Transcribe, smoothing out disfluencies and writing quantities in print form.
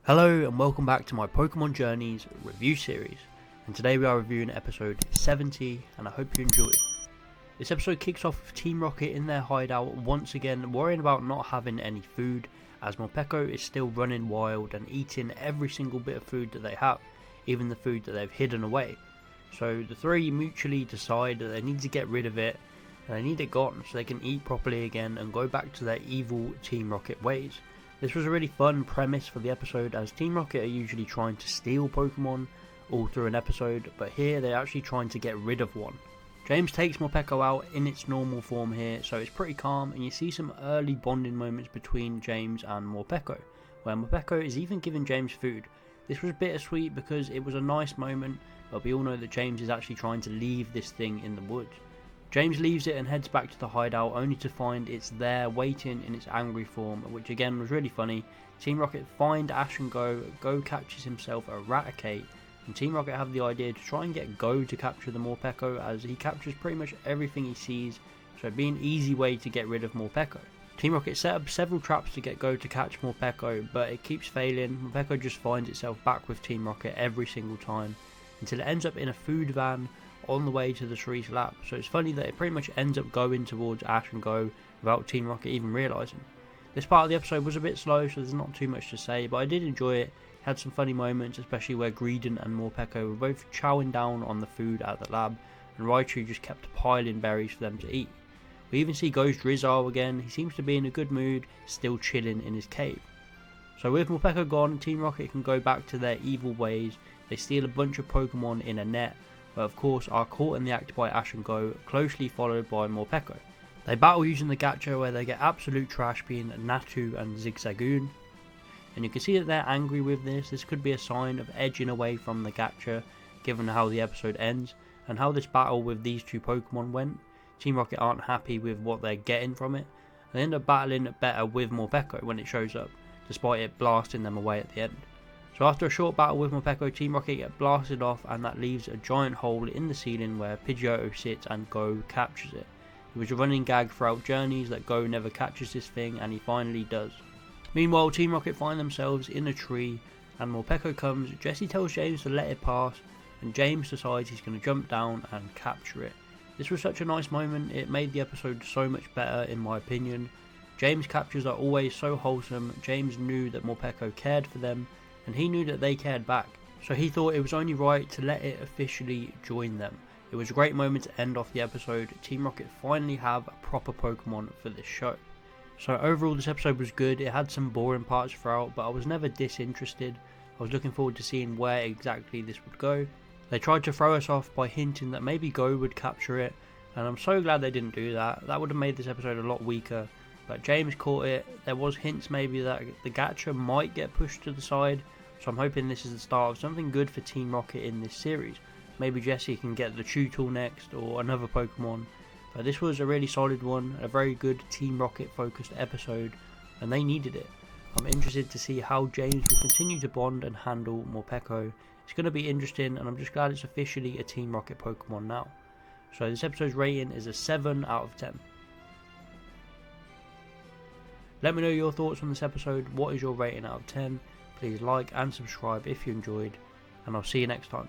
Hello and welcome back to my Pokemon Journeys review series, and today we are reviewing episode 70 and I hope you enjoy. This episode kicks off with Team Rocket in their hideout once again, worrying about not having any food as Morpeko is still running wild and eating every single bit of food that they have, even the food that they've hidden away. So the three mutually decide that they need to get rid of it and they need it gone so they can eat properly again and go back to their evil Team Rocket ways. This was a really fun premise for the episode, as Team Rocket are usually trying to steal Pokemon all through an episode, but here they're actually trying to get rid of one. James takes Morpeko out in its normal form here, so it's pretty calm, and you see some early bonding moments between James and Morpeko, where Morpeko is even giving James food. This was bittersweet because it was a nice moment, but we all know that James is actually trying to leave this thing in the woods. James leaves it and heads back to the hideout, only to find it's there waiting in its angry form, which again was really funny. Team Rocket find Ash and Go catches himself a Raticate, and Team Rocket have the idea to try and get Go to capture the Morpeko, as he captures pretty much everything he sees, so it'd be an easy way to get rid of Morpeko. Team Rocket set up several traps to get Go to catch Morpeko, but it keeps failing. Morpeko just finds itself back with Team Rocket every single time, until it ends up in a food van on the way to the Sharice lab. So it's funny that it pretty much ends up going towards Ash and Go without Team Rocket even realising. This part of the episode was a bit slow, so there's not too much to say, but I did enjoy it. It had some funny moments, especially where Greedent and Morpeko were both chowing down on the food at the lab, and Raichu just kept piling berries for them to eat. We even see Ghost Rizal again. He seems to be in a good mood, still chilling in his cave. So with Morpeko gone, Team Rocket can go back to their evil ways. They steal a bunch of Pokemon in a net, but of course are caught in the act by Ash and Go, closely followed by Morpeko. They battle using the Gacha, where they get absolute trash being Natu and Zigzagoon, and you can see that they're angry with this. This could be a sign of edging away from the Gacha, given how the episode ends and how this battle with these two Pokemon went. Team Rocket aren't happy with what they're getting from it, and they end up battling better with Morpeko when it shows up, despite it blasting them away at the end. So after a short battle with Morpeko, Team Rocket get blasted off, and that leaves a giant hole in the ceiling where Pidgeotto sits and Go captures it. It was a running gag throughout Journeys that Go never catches this thing, and he finally does. Meanwhile, Team Rocket find themselves in a tree, and Morpeko comes. Jessie tells James to let it pass, and James decides he's going to jump down and capture it. This was such a nice moment. It made the episode so much better in my opinion. James' captures are always so wholesome. James knew that Morpeko cared for them, and he knew that they cared back, so he thought it was only right to let it officially join them. It was a great moment to end off the episode. Team Rocket finally have a proper Pokemon for this show. So overall this episode was good. It had some boring parts throughout, but I was never disinterested. I was looking forward to seeing where exactly this would go. They tried to throw us off by hinting that maybe Go would capture it, and I'm so glad they didn't do that. That would have made this episode a lot weaker. But James caught it. There was hints maybe that the Gacha might get pushed to the side, so I'm hoping this is the start of something good for Team Rocket in this series. Maybe Jessie can get the Chewtle next, or another Pokemon. But this was a really solid one, a very good Team Rocket focused episode, and they needed it. I'm interested to see how James will continue to bond and handle Morpeko. It's going to be interesting, and I'm just glad it's officially a Team Rocket Pokemon now. So this episode's rating is a 7 out of 10. Let me know your thoughts on this episode. What is your rating out of 10? Please like and subscribe if you enjoyed, and I'll see you next time.